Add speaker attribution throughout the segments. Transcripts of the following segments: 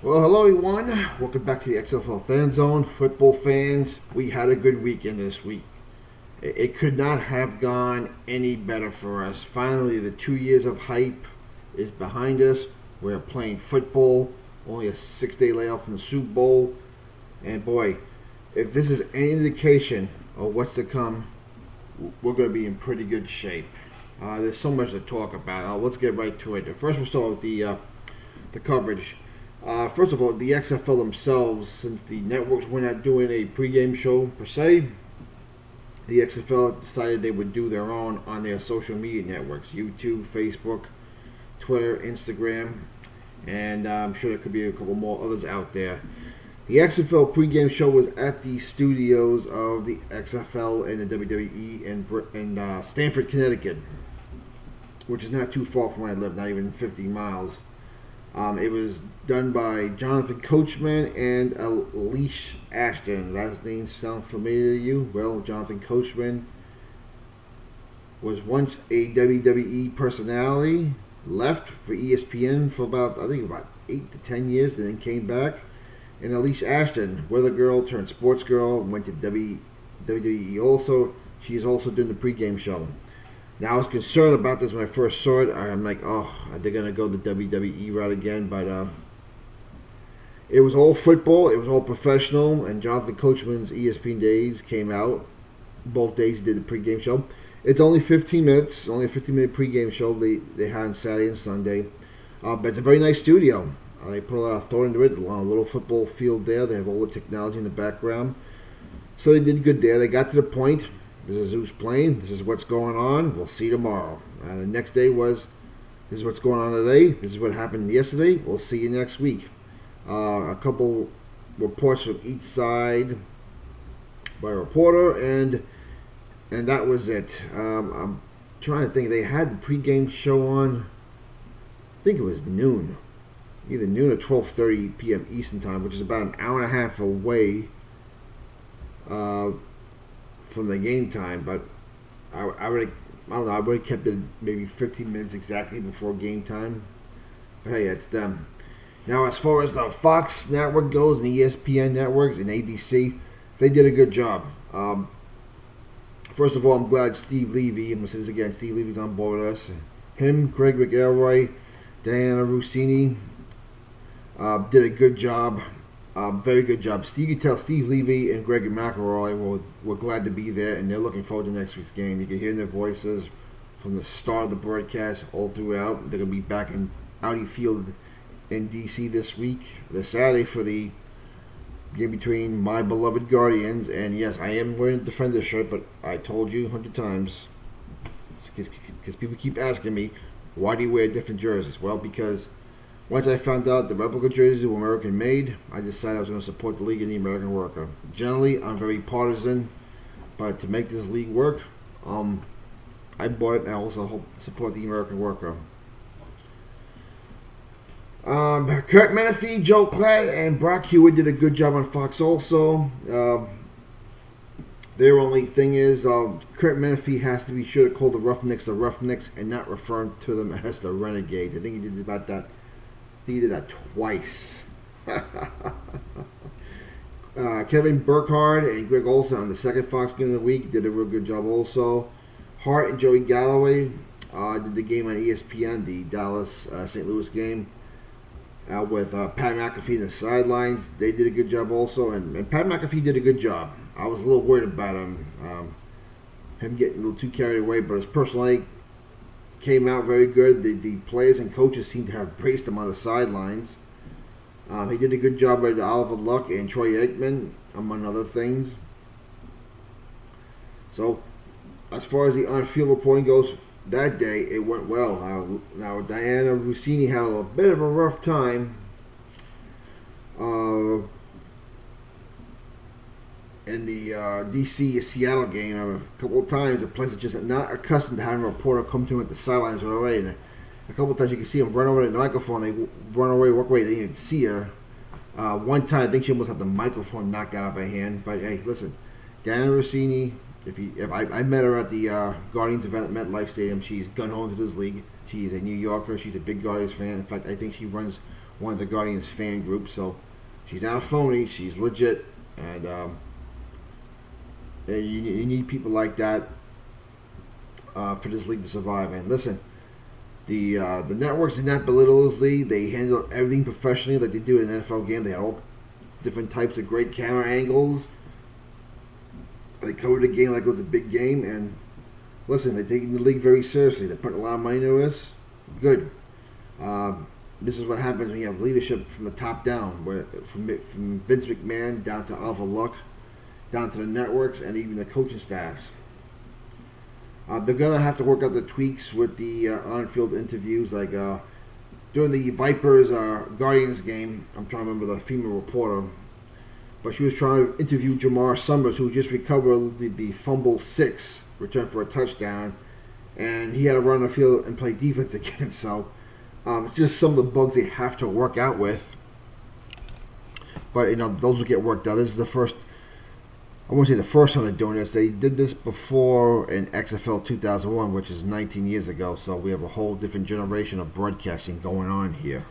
Speaker 1: Well, hello everyone. Welcome back to the XFL Fan Zone. Football fans, we had a good weekend this week. It could not have gone any better for us. Finally, the 2 years of hype is behind us. We're playing football, only a 6-day layoff from the Super Bowl. And boy, if this is any indication of what's to come, we're going to be in pretty good shape. There's so much to talk about. Let's get right to it. First, we'll start with the coverage. First of all, the XFL themselves, since the networks were not doing a pregame show per se, the XFL decided they would do their own on their social media networks: YouTube, Facebook, Twitter, Instagram, and I'm sure there could be a couple more others out there. The XFL pregame show was at the studios of the XFL and the WWE in Stamford, Connecticut, which is not too far from where I live, not even 50 miles. It was done by Jonathan Coachman and Alicia Ashton. Last names sound familiar to you? Well, Jonathan Coachman was once a WWE personality, left for ESPN for about 8 to 10 years, and then came back. And Alicia Ashton, weather girl turned sports girl, went to WWE also. She's also doing the pregame show. Now, I was concerned about this when I first saw it. I'm like, oh, are they going to go the WWE route again? But it was all football. It was all professional. And Jonathan Coachman's ESPN days came out. Both days he did the pregame show. It's only 15 minutes. Only a 15-minute pregame show they had on Saturday and Sunday. But it's a very nice studio. They put a lot of thought into it. A little football field there. They have all the technology in the background. So they did good there. They got to the point. This is who's playing. This is what's going on. We'll see tomorrow. The next day was, this is what's going on today. This is what happened yesterday. We'll see you next week. A couple reports from each side by a reporter, and that was it. I'm trying to think. They had the pregame show on, I think it was noon. Either noon or 12:30 p.m. Eastern time, which is about an hour and a half away from the game time, but I would have kept it maybe 15 minutes exactly before game time. But hey, it's them. Now, as far as the Fox network goes and the ESPN networks and ABC, they did a good job. First of all, I'm glad Steve Levy, I'm going to say this again, Steve Levy's on board with us. Him, Greg McElroy, Diana Rossini did a good job. Very good job. You can tell Steve Levy and Greg McElroy were glad to be there, and they're looking forward to next week's game. You can hear their voices from the start of the broadcast all throughout. They're going to be back in Audi Field in D.C. this week, this Saturday, for the game between my beloved Guardians. And yes, I am wearing a Defender shirt, but I told you 100 times, because people keep asking me, why do you wear different jerseys? Well, because once I found out the replica jerseys were American made, I decided I was going to support the league and the American worker. Generally, I'm very partisan, but to make this league work, I bought it and I also support the American worker. Kurt Menefee, Joe Klatt, and Brock Hewitt did a good job on Fox also. Their only thing is Kurt Menefee has to be sure to call the Roughnecks and not referring to them as the Renegades. I think he did about that. He did that twice. Kevin Burkhardt and Greg Olson on the second Fox game of the week did a real good job also. Hart and Joey Galloway did the game on ESPN, the Dallas-St. Louis game, with Pat McAfee in the sidelines. They did a good job also, and Pat McAfee did a good job. I was a little worried about him getting a little too carried away, but his personality came out very good. The players and coaches seem to have praised him on the sidelines. He did a good job with Oliver Luck and Troy Aikman, among other things. So, as far as the on-field reporting goes, that day it went well. Now Diana Rossini had a bit of a rough time in the D.C.-Seattle game. A couple of times, the players are just not accustomed to having a reporter come to him at the sidelines right away. And a couple of times you can see him run over to the microphone. They run away, walk away. They didn't even see her. One time, I think she almost had the microphone knocked out of her hand. But hey, listen, Diana Rossini, if I met her at the Guardians event at MetLife Stadium, she's gun home to this league. She's a New Yorker. She's a big Guardians fan. In fact, I think she runs one of the Guardians fan groups. So she's not a phony. She's legit. And you need people like that for this league to survive. And listen, the networks did not belittle this league. They handled everything professionally like they do in an NFL game. They had all different types of great camera angles. They covered the game like it was a big game. And listen, they're taking the league very seriously. They're putting a lot of money into this. Good. This is what happens when you have leadership from the top down, where from Vince McMahon down to Alva Luck, down to the networks, and even the coaching staffs. They're going to have to work out the tweaks with the on-field interviews, like during the Vipers Guardians game. I'm trying to remember the female reporter, but she was trying to interview Jamar Summers, who just recovered the fumble 6, returned for a touchdown, and he had to run the field and play defense again. So just some of the bugs they have to work out with. But those will get worked out. This is the first. I won't say the first time they're doing this. They did this before in XFL 2001, which is 19 years ago. So we have a whole different generation of broadcasting going on here.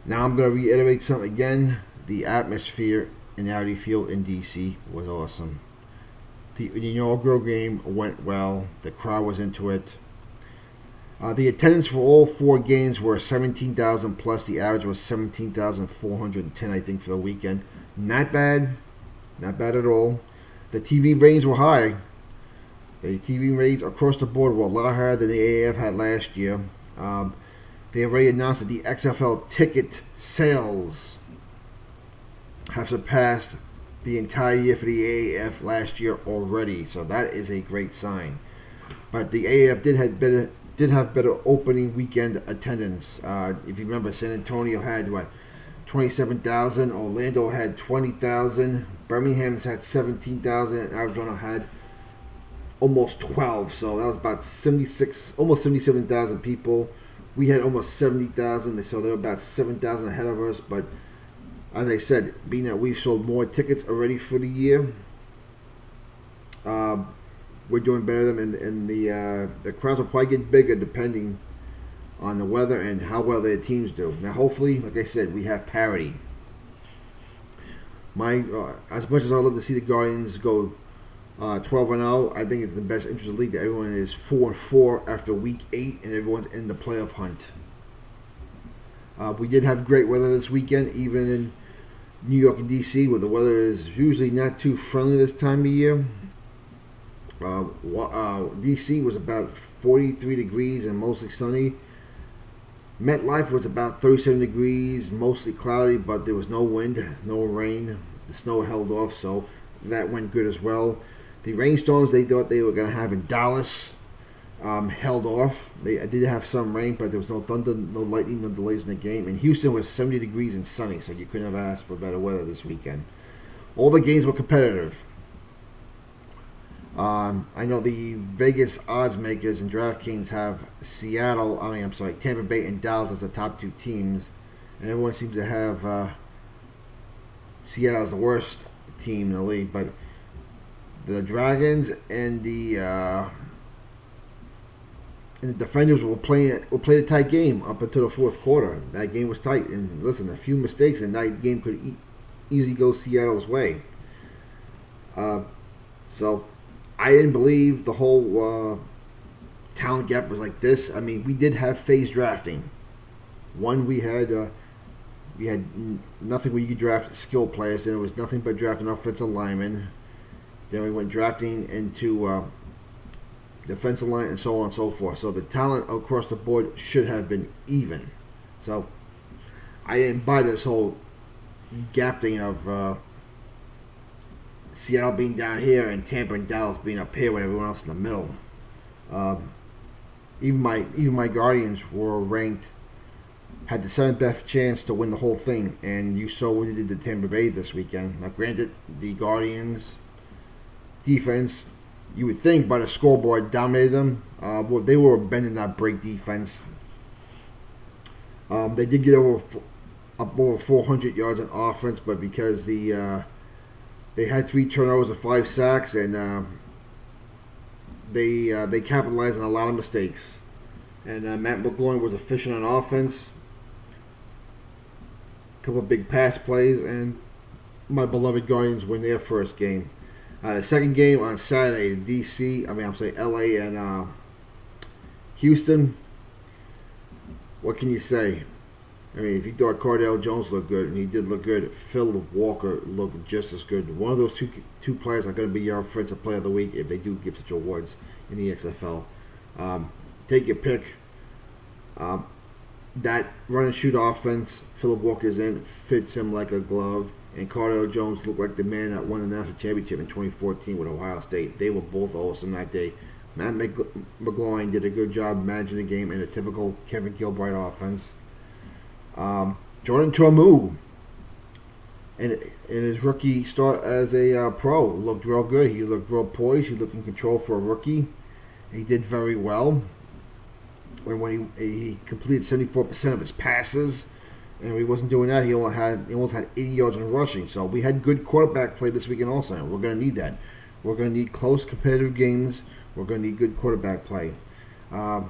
Speaker 1: Now I'm going to reiterate something again. The atmosphere in Audi Field in DC was awesome. The inaugural game went well. The crowd was into it. The attendance for all 4 games were 17,000 plus. The average was 17,410, I think, for the weekend. Not bad. Not bad at all. The TV ratings were high. The TV ratings across the board were a lot higher than the AAF had last year. They already announced that the XFL ticket sales have surpassed the entire year for the AAF last year already. So that is a great sign. But the AAF did have better opening weekend attendance. If you remember, San Antonio had 27,000. Orlando had 20,000. Birmingham's had 17,000. And Arizona had almost 12. So that was about 76, almost 77,000 people. We had almost 70,000. So they were about 7,000 ahead of us. But as I said, being that we've sold more tickets already for the year, we're doing better than them, and the crowds will probably get bigger depending on the weather and how well their teams do. Now, hopefully, like I said, we have parity. As much as I love to see the Guardians go 12-0, I think it's in the best interest of the league that everyone is 4-4 after week 8 and everyone's in the playoff hunt. We did have great weather this weekend, even in New York and DC, where the weather is usually not too friendly this time of year. DC was about 43 degrees and mostly sunny. MetLife was about 37 degrees, mostly cloudy, but there was no wind, no rain. The snow held off, so that went good as well. The rainstorms they thought they were going to have in Dallas held off. They did have some rain, but there was no thunder, no lightning, no delays in the game. And Houston was 70 degrees and sunny, so you couldn't have asked for better weather this weekend. All the games were competitive. I know the Vegas odds makers and DraftKings have Tampa Bay and Dallas as the top 2 teams, and everyone seems to have Seattle as the worst team in the league. But the Dragons and the Defenders will play a tight game up until the 4th quarter. That game was tight, and listen, a few mistakes and that game could easily go Seattle's way. So I didn't believe the whole talent gap was like this. I mean, we did have phased drafting. One, we had nothing where you could draft skill players. Then it was nothing but drafting offensive linemen. Then we went drafting into defensive line and so on and so forth. So the talent across the board should have been even. So I didn't buy this whole gap thing of Seattle being down here and Tampa and Dallas being up here with everyone else in the middle. Even my Guardians were ranked, had the 7th best chance to win the whole thing, and you saw what they did to Tampa Bay this weekend. Now, granted, the Guardians' defense, you would think by the scoreboard, dominated them. They were a bend and not break defense. They did get up over 400 yards on offense, but because they had 3 turnovers and 5 sacks, and they capitalized on a lot of mistakes. And Matt McGloin was efficient on offense. A couple of big pass plays, and my beloved Guardians win their first game. The second game on Saturday, LA and Houston. What can you say? I mean, if you thought Cardale Jones looked good, and he did look good, Phil Walker looked just as good. One of those two players are going to be your offensive player of the week if they do give such awards in the XFL. Take your pick. That run and shoot offense, Philip Walker's in, fits him like a glove. And Cardale Jones looked like the man that won the national championship in 2014 with Ohio State. They were both awesome that day. Matt McGloin did a good job managing the game in a typical Kevin Gilbride offense. Jordan Tormu, in his rookie start as a pro, looked real good. He looked real poised. He looked in control for a rookie. He did very well. When he completed 74% of his passes, and when he wasn't doing that, he almost had 80 yards in rushing. So we had good quarterback play this weekend also. We're going to need that. We're going to need close competitive games. We're going to need good quarterback play. Now,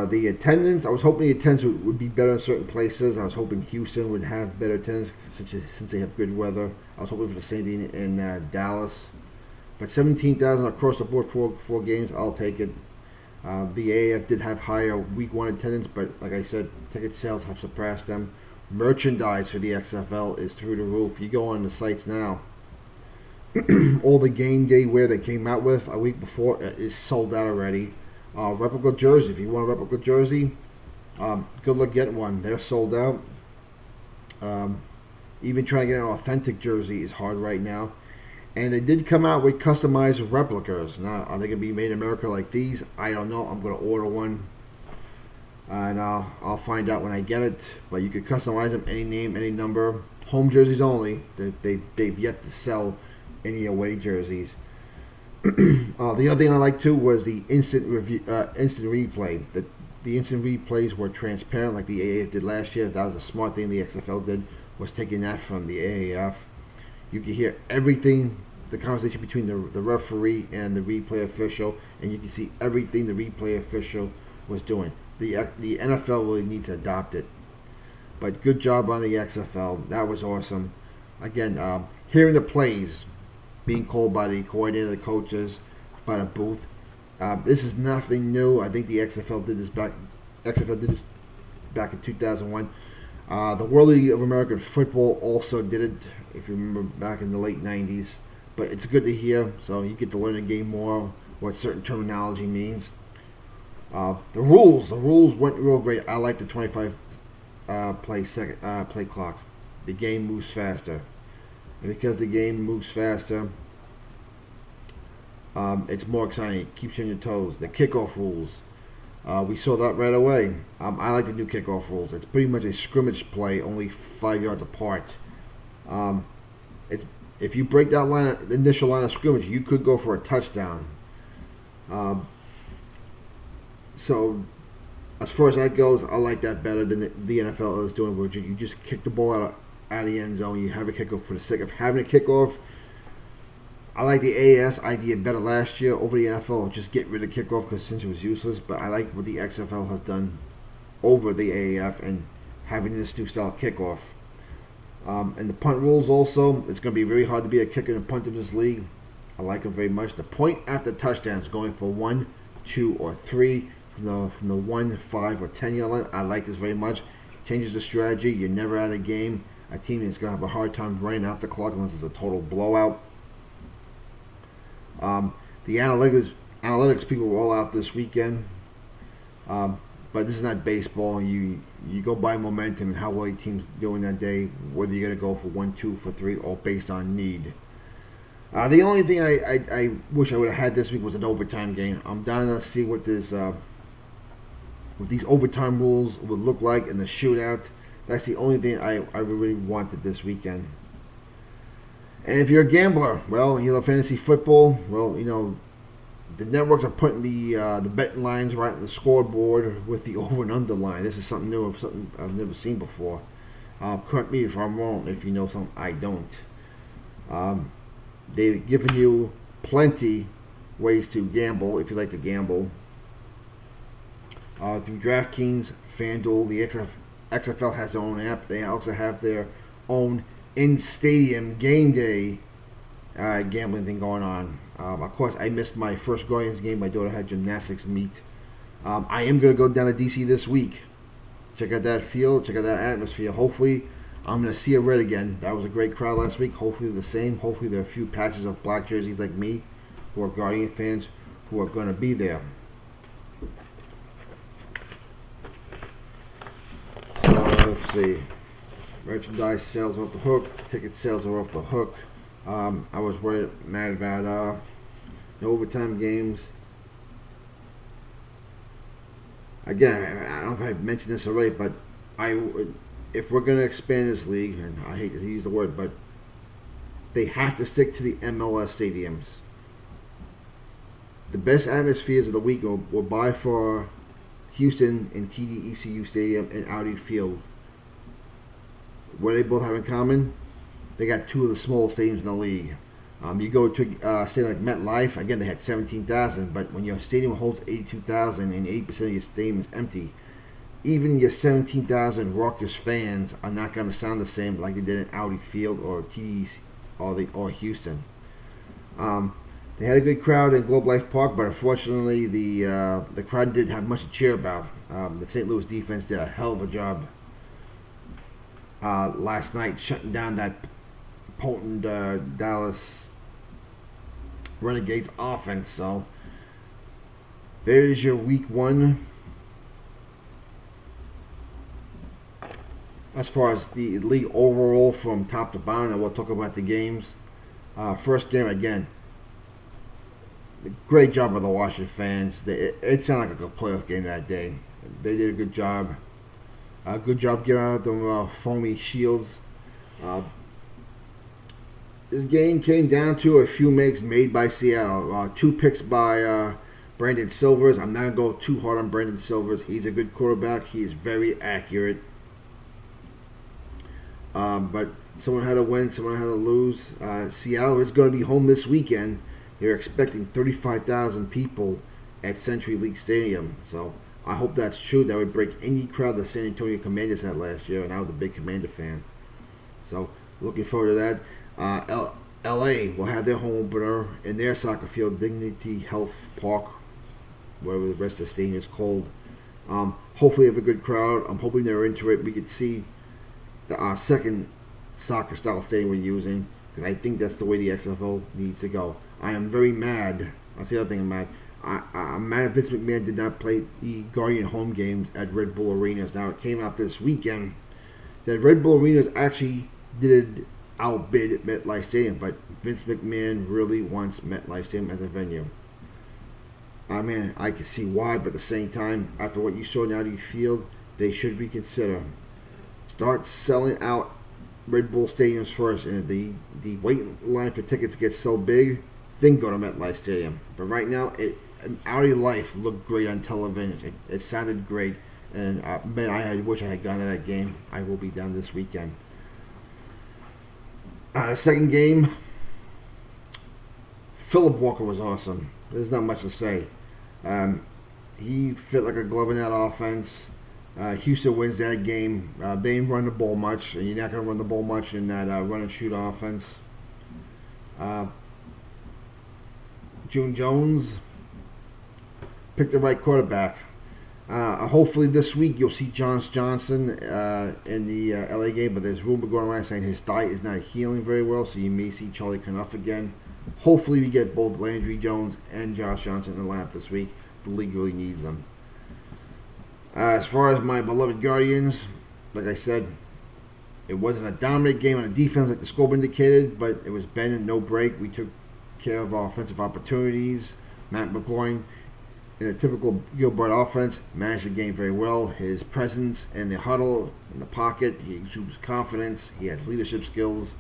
Speaker 1: the attendance, I was hoping the attendance would be better in certain places. I was hoping Houston would have better attendance since they have good weather. I was hoping for the same thing in Dallas. But 17,000 across the board for 4 games, I'll take it. The AAF did have higher week 1 attendance, but like I said, ticket sales have surpassed them. Merchandise for the XFL is through the roof. You go on the sites now, all the game day wear they came out with a week before is sold out already. Replica jersey, if you want a replica jersey, good luck getting one. They're sold out. Even trying to get an authentic jersey is hard right now. And they did come out with customized replicas. Now, are they going to be made in America like these? I don't know. I'm going to order one. And I'll find out when I get it. But you can customize them, any name, any number. Home jerseys only. They've yet to sell any away jerseys. The other thing I liked too was the instant replay. The instant replays were transparent like the AAF did last year. That was a smart thing the XFL did, was taking that from the AAF. You can hear everything, the conversation between the referee and the replay official, and you can see everything the replay official was doing. The NFL really needs to adopt it. But good job on the XFL. That was awesome. Again, hearing the plays being called by the coordinator, the coaches, by the booth. This is nothing new. I think the XFL did this back in 2001. The World League of American Football also did it, if you remember, back in the late 90s. But it's good to hear, so you get to learn the game more, what certain terminology means. The rules went real great. I like the 25 play clock. The game moves faster. And because the game moves faster, it's more exciting. It keeps you on your toes. The kickoff rules. We saw that right away. I like the new kickoff rules. It's pretty much a scrimmage play, only 5 yards apart. If you break that the initial line of scrimmage, you could go for a touchdown. So, as far as that goes, I like that better than the NFL is doing, where you just kick the ball out of the end zone. You have a kickoff for the sake of having a kickoff. I like the AAS idea better last year over the NFL. Just get rid of kickoff because since it was useless. But I like what the XFL has done over the AAF and having this new style kickoff. And the punt rules also. It's going to be very hard to be a kicker and punt in this league. I like them very much. The point after touchdowns going for 1, 2, or 3 from the 1, 5, or 10 yard line. I like this very much. Changes the strategy. You're never out of game. A team is going to have a hard time running out the clock unless it's a total blowout. The analytics people were all out this weekend, but this is not baseball. You go by momentum and how well your team's doing that day, whether you're going to go for 1, 2, for 3, or based on need. The only thing I wish I would have had this week was an overtime game. I'm down to see what these overtime rules would look like in the shootout. That's the only thing I really wanted this weekend. And if you're a gambler, well, you love fantasy football, well, you know, the networks are putting the betting lines right on the scoreboard with the over and under line. This is something new, something I've never seen before. Correct me if I'm wrong, if you know something I don't. They've given you plenty ways to gamble if you like to gamble. Through DraftKings, FanDuel, the XFL has their own app. They also have their own in-stadium game day gambling thing going on. Of course, I missed my first Guardians game. My daughter had gymnastics meet. I am going to go down to DC this week. Check out that field. Check out that atmosphere. Hopefully, I'm going to see a red again. That was a great crowd last week. Hopefully, the same. Hopefully, there are a few patches of black jerseys like me who are Guardian fans who are going to be there. So, let's see. Merchandise sales off the hook. Ticket sales are off the hook. I was mad about the overtime games. Again, I don't know if I've mentioned this already, but if we're going to expand this league, and I hate to use the word, but they have to stick to the MLS stadiums. The best atmospheres of the week were by far Houston and TD-ECU Stadium and Audi Field. What do they both have in common? They got two of the smallest stadiums in the league. You go to a stadium like MetLife, again, they had 17,000, but when your stadium holds 82,000 and 80% of your stadium is empty, even your 17,000 raucous fans are not going to sound the same like they did in Audi Field or TD or Houston. They had a good crowd in Globe Life Park, but unfortunately the crowd didn't have much to cheer about. The St. Louis defense did a hell of a job last night shutting down that potent Dallas Renegades offense. So there's your week one. As far as the league overall from top to bottom, and we'll talk about the games. First game, again, great job by the Washington fans. It sounded like a playoff game that day. They did a good job. Good job giving out them foamy shields. This game came down to a few makes made by Seattle. 2 picks by Brandon Silvers. I'm not going to go too hard on Brandon Silvers. He's a good quarterback. He is very accurate. But someone had to win, someone had to lose. Seattle is going to be home this weekend. They're expecting 35,000 people at Century League Stadium. So I hope that's true. That would break any crowd the San Antonio Commanders had last year, and I was a big Commander fan. So looking forward to that. LA will have their home opener in their soccer field, Dignity Health Park, whatever the rest of the stadium is called. Hopefully, have a good crowd. I'm hoping they're into it. We could see the second soccer style stadium we're using, because I think that's the way the XFL needs to go. I am very mad. I'll say the other thing I'm mad. I'm mad Vince McMahon did not play the Guardian home games at Red Bull Arenas. Now, it came out this weekend that Red Bull Arenas actually did outbid MetLife Stadium, but Vince McMahon really wants MetLife Stadium as a venue. I mean, I can see why, but at the same time, after what you saw in Audi Field, they should reconsider. Start selling out Red Bull stadiums first, and if the wait line for tickets gets so big, then go to MetLife Stadium. But right now, Audi Life looked great on television. It sounded great, and man, I wish I had gone to that game. I will be down this weekend. Second game, Philip Walker was awesome. There's not much to say. He fit like a glove in that offense. Houston wins that game. They didn't run the ball much, and you're not going to run the ball much in that run and shoot offense. June Jones picked the right quarterback. Hopefully this week you'll see Josh Johnson in the LA game, but there's rumor going around saying his thigh is not healing very well, so you may see Charlie Knuff again. Hopefully we get both Landry Jones and Josh Johnson in the lineup this week. The league really needs them. As far as my beloved Guardians, like I said, it wasn't a dominant game on the defense like the scope indicated, but it was bend and no break. We took care of our offensive opportunities. Matt McGloin, in a typical Gilbert offense, managed the game very well. His presence in the huddle, in the pocket, he exudes confidence. He has leadership skills.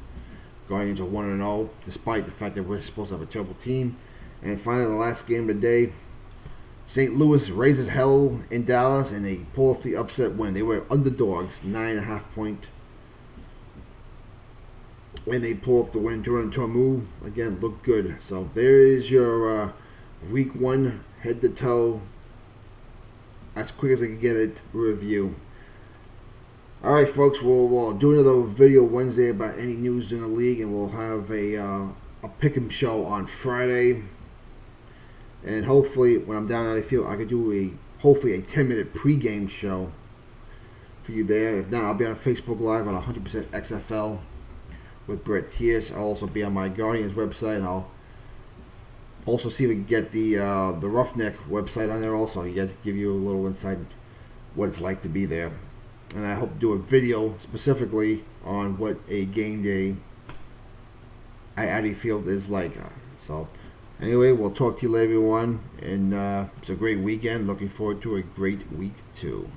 Speaker 1: Guardians are 1-0, despite the fact that we're supposed to have a terrible team. And finally, the last game of the day, St. Louis raises hell in Dallas, and they pull off the upset win. They were underdogs, 9.5 point. And they pull off the win. Jordan Tormu, again, looked good. So there is your week one, head to toe, as quick as I can get it, review. Alright, folks, we'll do another video Wednesday about any news in the league, and we'll have a pick'em show on Friday. And hopefully, when I'm down at the field, I could do hopefully a 10-minute pregame show for you there. If not, I'll be on Facebook Live on 100% XFL with Brett Tierce. I'll also be on my Guardians website, and I'll also see if we can get the Roughneck website on there also. You guys give you a little insight what it's like to be there. And I hope to do a video specifically on what a game day at Addy Field is like. So anyway, we'll talk to you later, everyone. And it's a great weekend. Looking forward to a great week too.